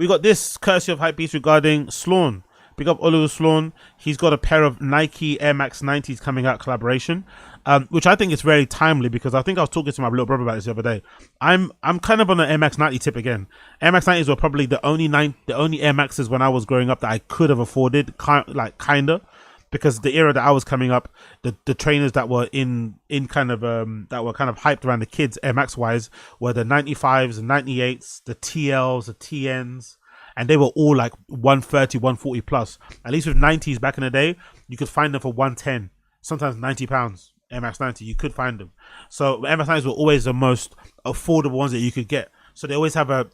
We got this courtesy of Hypebeast regarding Slawn. Big up Oliver Slawn. He's got a pair of Nike Air Max 90s coming out collaboration, which I think is very timely because I think I was talking to my little brother about this the other day. I'm kind of on an Air Max 90 tip again. Air Max 90s were probably the only Air Maxes when I was growing up that I could have afforded, kinda. Because the era that I was coming up, the trainers that were in kind of that were kind of hyped around the kids Air Max wise were the 95s, the 98s, the TLs, the TNs, and they were all like 130, 140 plus. At least with 90s back in the day, you could find them for 110, sometimes £90. Air Max 90, you could find them. So Air Max 90s were always the most affordable ones that you could get. So they always have a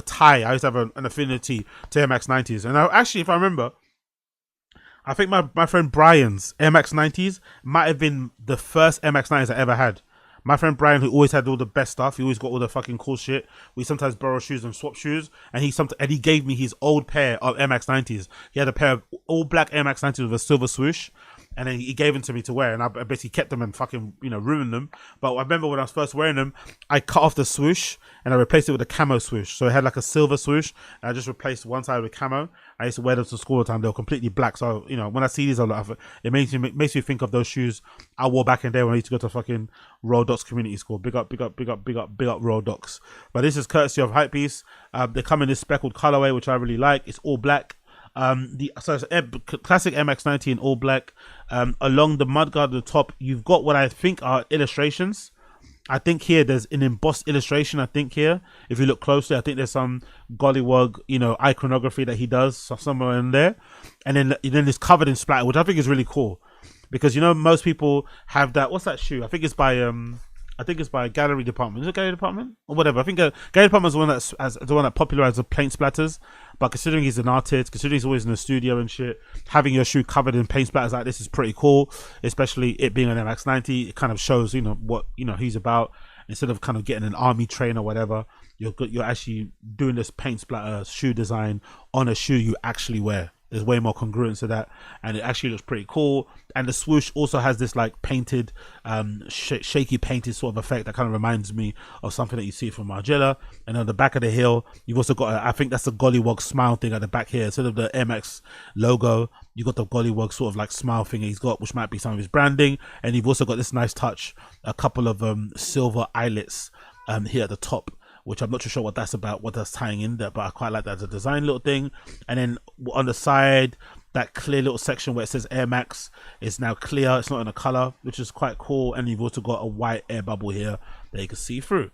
tie. I used to have an affinity to Air Max 90s, and actually, if I remember, I think my friend Brian's Air Max 90s might have been the first Air Max 90s I ever had. My friend Brian, who always had all the best stuff, he always got all the fucking cool shit. We sometimes borrow shoes and swap shoes, and he gave me his old pair of Air Max 90s. He had a pair of all black Air Max 90s with a silver swoosh, and then he gave them to me to wear, and I basically kept them and fucking, ruined them. But I remember when I was first wearing them, I cut off the swoosh and I replaced it with a camo swoosh. So it had like a silver swoosh, and I just replaced one side with camo. I used to wear them to school all the time. They were completely black. So, when I see these, it makes me think of those shoes I wore back in the day when I used to go to fucking Royal Docks Community School. Big up Royal Docks. But this is courtesy of Hypebeast. They come in this speckled colorway, which I really like. It's all black. It's classic MX90 in all black. Along the mudguard at the top, you've got what I think are illustrations. I think here there's an embossed illustration. I think here, if you look closely, I think there's some gollywog, iconography that he does somewhere in there, and then it's covered in splatter, which I think is really cool because most people have that. What's that shoe? I think it's by Gallery Department. Is it Gallery Department or whatever? I think Gallery Department is the one that popularized the paint splatters. But considering he's an artist, considering he's always in the studio and shit, having your shoe covered in paint splatters like this is pretty cool. Especially it being an MX90, it kind of shows what he's about. Instead of kind of getting an army train or whatever, you're actually doing this paint splatter shoe design on a shoe you actually wear. There's way more congruence to that, and it actually looks pretty cool. And the swoosh also has this like painted, shaky painted sort of effect that kind of reminds me of something that you see from Margiela. And on the back of the heel, you've also got I think that's the gollywog smile thing at the back here. Instead of the MX logo, you got the gollywog sort of like smile thing he's got, which might be some of his branding. And you've also got this nice touch, a couple of silver eyelets here at the top, which I'm not too sure what that's about, what that's tying in there, but I quite like that as a design little thing. And then on the side, that clear little section where it says Air Max is now clear. It's not in a color, which is quite cool. And you've also got a white air bubble here that you can see through.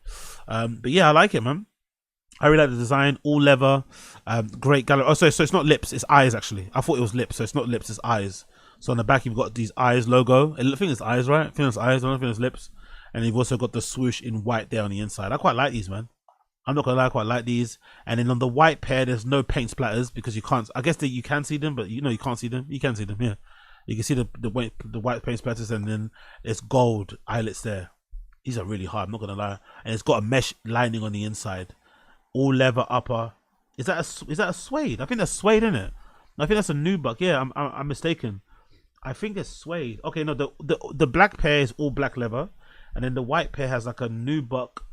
But yeah, I like it, man. I really like the design, all leather, great gallery. Oh, so it's not lips, it's eyes actually. I thought it was lips, so it's not lips, it's eyes. So on the back, you've got these eyes logo. I think it's eyes, right? I think it's eyes, I don't think it's lips. And you've also got the swoosh in white there on the inside. I quite like these, man. I'm not gonna lie, I quite like these. And then on the white pair, there's no paint splatters because you can't. I guess that you can see them, but you can't see them. You can see them here. You can see the white paint splatters, and then there's gold eyelets there. These are really hard. I'm not gonna lie. And it's got a mesh lining on the inside, all leather upper. Is that a suede? I think that's suede, isn't it? I think that's a nubuck. Yeah, I'm mistaken. I think it's suede. Okay, no, the black pair is all black leather, and then the white pair has like a nubuck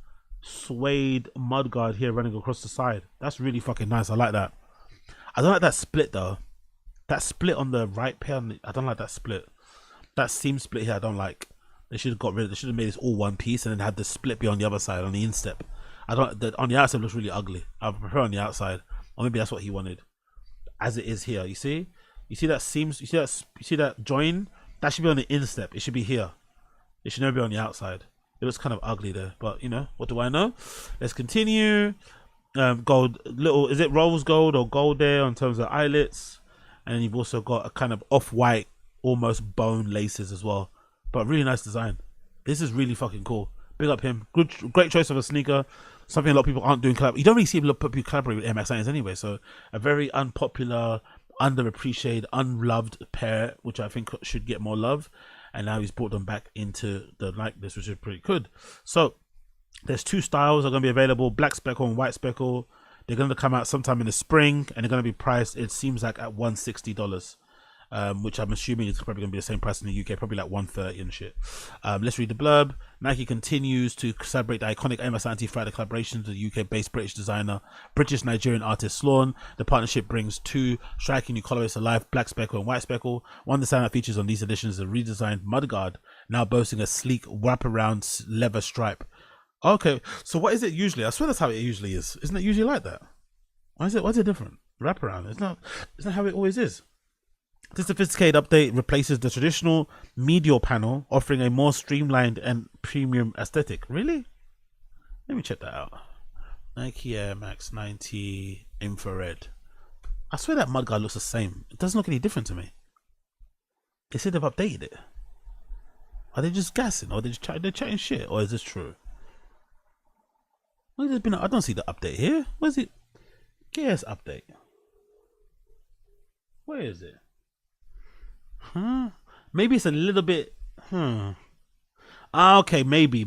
suede mudguard here running across the side. That's really fucking nice. I like that. I don't like that split though. That split on the right pair, I don't like that split. That seam split here I don't like. They should have got rid of it. They should have made this all one piece and then had the split be on the other side on the instep. On the outside it looks really ugly. I prefer on the outside. Or maybe that's what he wanted. As it is here, you see that seams, you see that join? That should be on the instep. It should be here. It should never be on the outside. It looks kind of ugly there, but what do I know? Let's continue. Gold, is it rose gold or gold there in terms of eyelets? And then you've also got a kind of off-white, almost bone laces as well. But really nice design. This is really fucking cool. Big up him. Great choice of a sneaker. Something a lot of people aren't doing. You don't really see a lot of people collaborate with MX9s anyway. So a very unpopular, underappreciated, unloved pair, which I think should get more love. And now he's brought them back into the likeness, which is pretty good. So there's two styles are going to be available: black speckle and white speckle. They're going to come out sometime in the spring, and they're going to be priced, it seems like, at $160. which I'm assuming is probably going to be the same price in the UK, probably like 130 and shit. Let's read the blurb. Nike continues to celebrate the iconic Air Max 90 throughout the collaboration with the UK-based British-Nigerian artist Slawn. The partnership brings two striking new colorways to life, black speckle and white speckle. One of the standout features on these editions is a redesigned mudguard, now boasting a sleek wraparound leather stripe. Okay, so what is it usually? I swear that's how it usually is. Isn't it usually like that? Why is it different? Wraparound. It's not how it always is. This sophisticated update replaces the traditional medial panel, offering a more streamlined and premium aesthetic. Really? Let me check that out. Nike Air Max 90 infrared. I swear that mudguard looks the same. It doesn't look any different to me. They said they've updated it. Are they just gassing, or they're chatting shit, or is this true? Well, there's been I don't see the update here. Where's it? Gears update. Where is it? Huh? Maybe it's a little bit. Okay, maybe.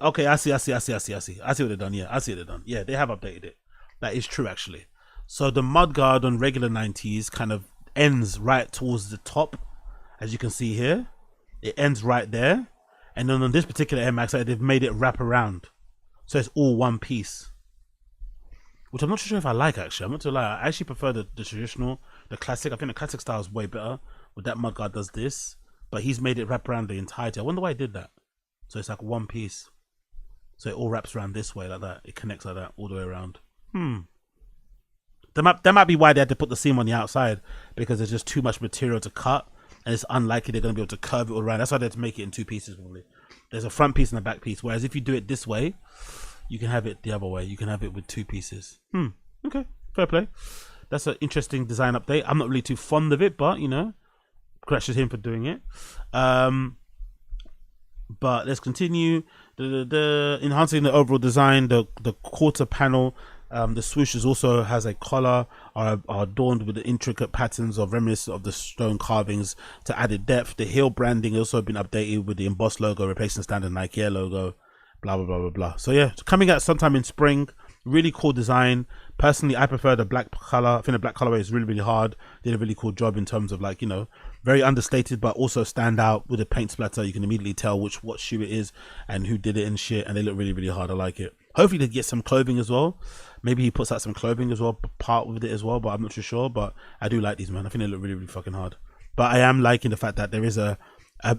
Okay, I see what they've done. Yeah, I see what they've done. Yeah, they have updated it. That is true, actually. So the mudguard on regular 90s kind of ends right towards the top, as you can see here. It ends right there, and then on this particular Air Max, they've made it wrap around, so it's all one piece. Which I'm not sure if I like, actually. I'm not gonna lie. I actually prefer the traditional, the classic. I think the classic style is way better. With that mudguard does this, but he's made it wrap around the entirety. I wonder why he did that. So it's like one piece. So it all wraps around this way like that. It connects like that all the way around. That might be why they had to put the seam on the outside, because there's just too much material to cut, and it's unlikely they're going to be able to curve it all around. That's why they had to make it in two pieces probably. There's a front piece and a back piece. Whereas if you do it this way, you can have it the other way. You can have it with two pieces. Okay, fair play. That's an interesting design update. I'm not really too fond of it, but you know, congrats to him for doing it. But let's continue. The enhancing the overall design, the quarter panel, the swooshes also has a collar, are adorned with the intricate patterns of reminiscent of the stone carvings to added depth. The heel branding also been updated with the embossed logo, replacing the standard Nike Air logo. Blah blah blah blah blah. So yeah, coming out sometime in spring. Really cool design. Personally, I prefer the black color. I think the black colorway is really hard. Did a really cool job in terms of, like, you know, very understated but also stand out with the paint splatter. You can immediately tell what shoe it is and who did it and shit, and they look really hard. I like it. Hopefully they get some clothing as well. Maybe he puts out some clothing as well, part with it as well, but I'm not too sure. But I do like these, man. I think they look really fucking hard. But I am liking the fact that there is a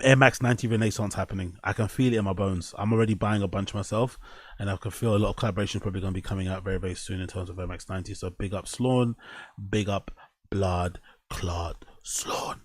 Air Max 90 renaissance happening. I can feel it in my bones. I'm already buying a bunch myself, and I can feel a lot of collaboration probably going to be coming out very soon in terms of Air Max 90. So big up Slawn, big up Blood Clot Slawn.